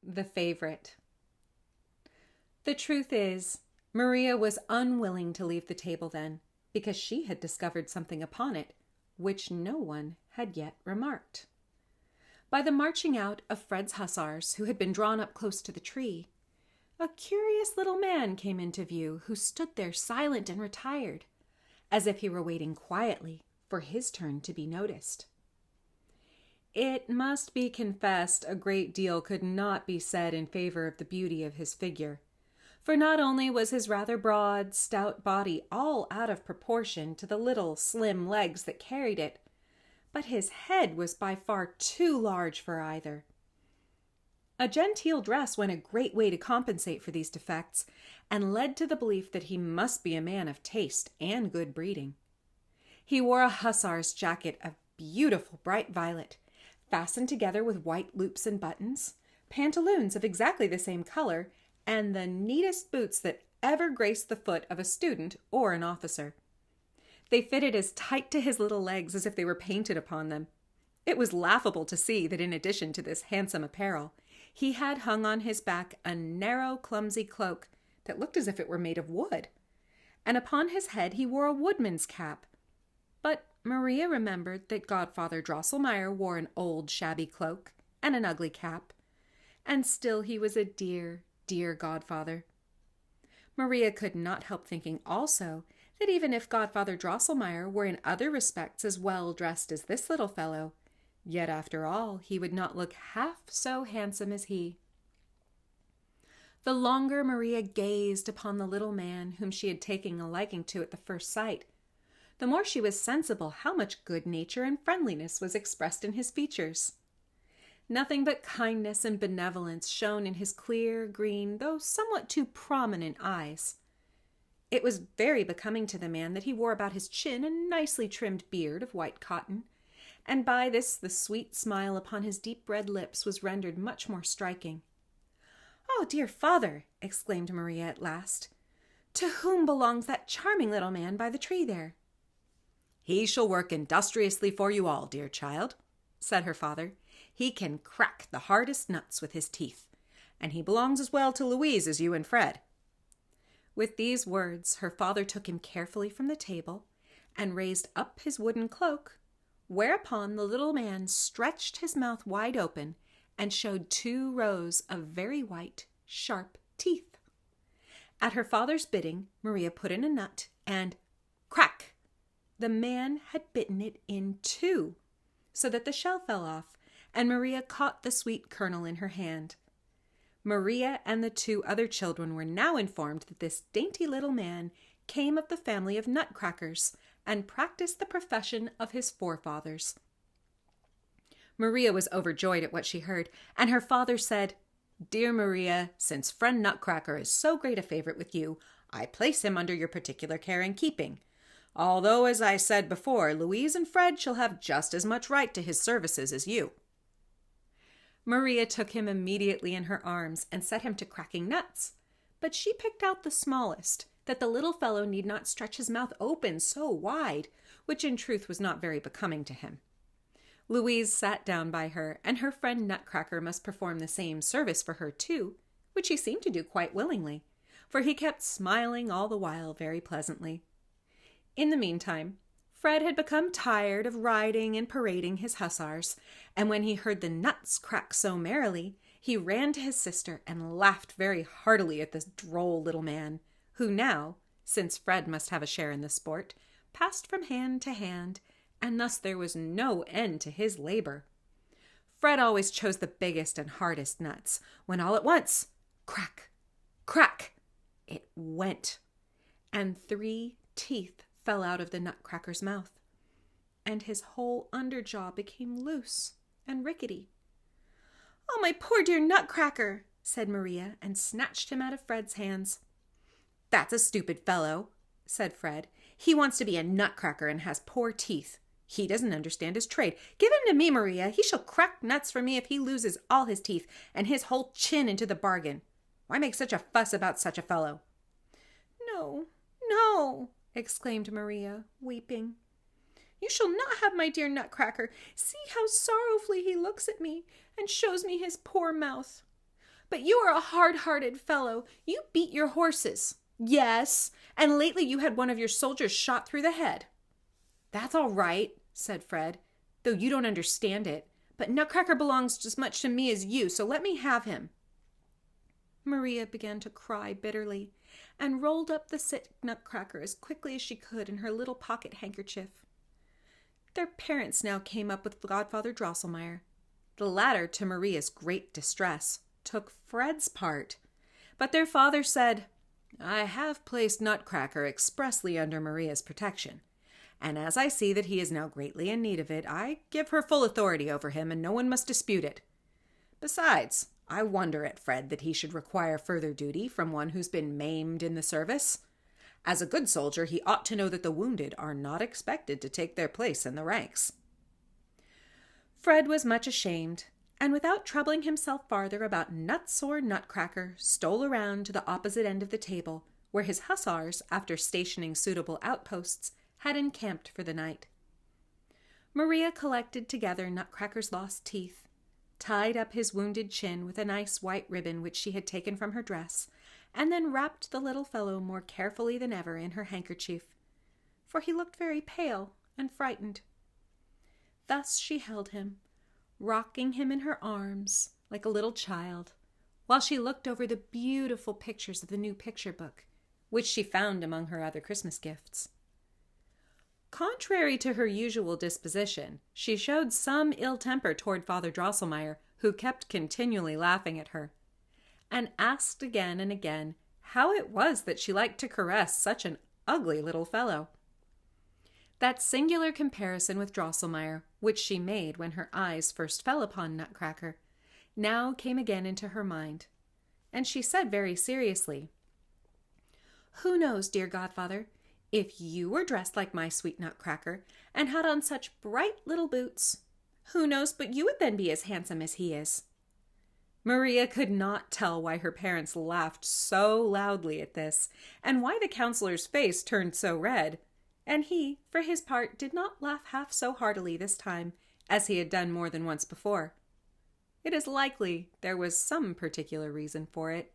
The favorite. The truth is, Maria was unwilling to leave the table then, because she had discovered something upon it which no one had yet remarked. By the marching out of Fred's hussars, who had been drawn up close to the tree, a curious little man came into view, who stood there silent and retired, as if he were waiting quietly for his turn to be noticed. It must be confessed a great deal could not be said in favor of the beauty of his figure, for not only was his rather broad, stout body all out of proportion to the little, slim legs that carried it, but his head was by far too large for either. A genteel dress went a great way to compensate for these defects, and led to the belief that he must be a man of taste and good breeding. He wore a hussar's jacket of beautiful bright violet, fastened together with white loops and buttons, pantaloons of exactly the same color, and the neatest boots that ever graced the foot of a student or an officer. They fitted as tight to his little legs as if they were painted upon them. It was laughable to see that in addition to this handsome apparel, he had hung on his back a narrow, clumsy cloak that looked as if it were made of wood, and upon his head he wore a woodman's cap. But Maria remembered that Godfather Drosselmeyer wore an old shabby cloak and an ugly cap, and still he was a dear, dear godfather. Maria could not help thinking also that even if Godfather Drosselmeyer were in other respects as well dressed as this little fellow, yet after all he would not look half so handsome as he. The longer Maria gazed upon the little man whom she had taken a liking to at the first sight, the more she was sensible how much good nature and friendliness was expressed in his features. Nothing but kindness and benevolence shone in his clear, green, though somewhat too prominent eyes. It was very becoming to the man that he wore about his chin a nicely trimmed beard of white cotton, and by this the sweet smile upon his deep red lips was rendered much more striking. "Oh, dear father!" exclaimed Maria at last. "To whom belongs that charming little man by the tree there?" "He shall work industriously for you all, dear child," said her father. "He can crack the hardest nuts with his teeth, and he belongs as well to Louise as you and Fred." With these words, her father took him carefully from the table and raised up his wooden cloak, whereupon the little man stretched his mouth wide open and showed 2 rows of very white, sharp teeth. At her father's bidding, Maria put in a nut, and crack! The man had bitten it in 2, so that the shell fell off, and Maria caught the sweet kernel in her hand. Maria and the 2 other children were now informed that this dainty little man came of the family of Nutcrackers, and practiced the profession of his forefathers. Maria was overjoyed at what she heard, and her father said, "Dear Maria, since friend Nutcracker is so great a favorite with you, I place him under your particular care and keeping. Although, as I said before, Louise and Fred shall have just as much right to his services as you." Maria took him immediately in her arms and set him to cracking nuts, but she picked out the smallest, that the little fellow need not stretch his mouth open so wide, which in truth was not very becoming to him. Louise sat down by her, and her friend Nutcracker must perform the same service for her too, which he seemed to do quite willingly, for he kept smiling all the while very pleasantly. In the meantime, Fred had become tired of riding and parading his hussars, and when he heard the nuts crack so merrily, he ran to his sister and laughed very heartily at this droll little man, who now, since Fred must have a share in the sport, passed from hand to hand, and thus there was no end to his labor. Fred always chose the biggest and hardest nuts, when all at once, crack, crack, it went, and 3 teeth fell out of the Nutcracker's mouth, and his whole underjaw became loose and rickety. "Oh, my poor dear Nutcracker!" said Maria, and snatched him out of Fred's hands. "That's a stupid fellow," said Fred. "He wants to be a Nutcracker and has poor teeth. He doesn't understand his trade. Give him to me, Maria. He shall crack nuts for me if he loses all his teeth and his whole chin into the bargain. Why make such a fuss about such a fellow?" "No, no," exclaimed Maria, weeping. "You shall not have my dear Nutcracker. See how sorrowfully he looks at me and shows me his poor mouth. But you are a hard-hearted fellow. You beat your horses. Yes, and lately you had one of your soldiers shot through the head. That's all right, said Fred, though you don't understand it. But Nutcracker belongs as much to me as you, so let me have him. Maria began to cry bitterly and rolled up the sick Nutcracker as quickly as she could in her little pocket handkerchief. Their parents now came up with Godfather Drosselmeyer. The latter, to Maria's great distress, took Fred's part. But their father said, I have placed Nutcracker expressly under Maria's protection, and as I see that he is now greatly in need of it, I give her full authority over him, and no one must dispute it. Besides, I wonder at Fred that he should require further duty from one who's been maimed in the service. As a good soldier, he ought to know that the wounded are not expected to take their place in the ranks. Fred was much ashamed, and without troubling himself farther about nuts or Nutcracker, stole around to the opposite end of the table, where his hussars, after stationing suitable outposts, had encamped for the night. Maria collected together Nutcracker's lost teeth, tied up his wounded chin with a nice white ribbon which she had taken from her dress, and then wrapped the little fellow more carefully than ever in her handkerchief, for he looked very pale and frightened. Thus she held him, rocking him in her arms like a little child, while she looked over the beautiful pictures of the new picture book, which she found among her other Christmas gifts. Contrary to her usual disposition, she showed some ill temper toward Father Drosselmeyer, who kept continually laughing at her, and asked again and again how it was that she liked to caress such an ugly little fellow. That singular comparison with Drosselmeyer, which she made when her eyes first fell upon Nutcracker, now came again into her mind, and she said very seriously, Who knows, dear godfather, if you were dressed like my sweet Nutcracker and had on such bright little boots, who knows but you would then be as handsome as he is? Maria could not tell why her parents laughed so loudly at this, and why the counselor's face turned so red, and he, for his part, did not laugh half so heartily this time as he had done more than once before. It is likely there was some particular reason for it.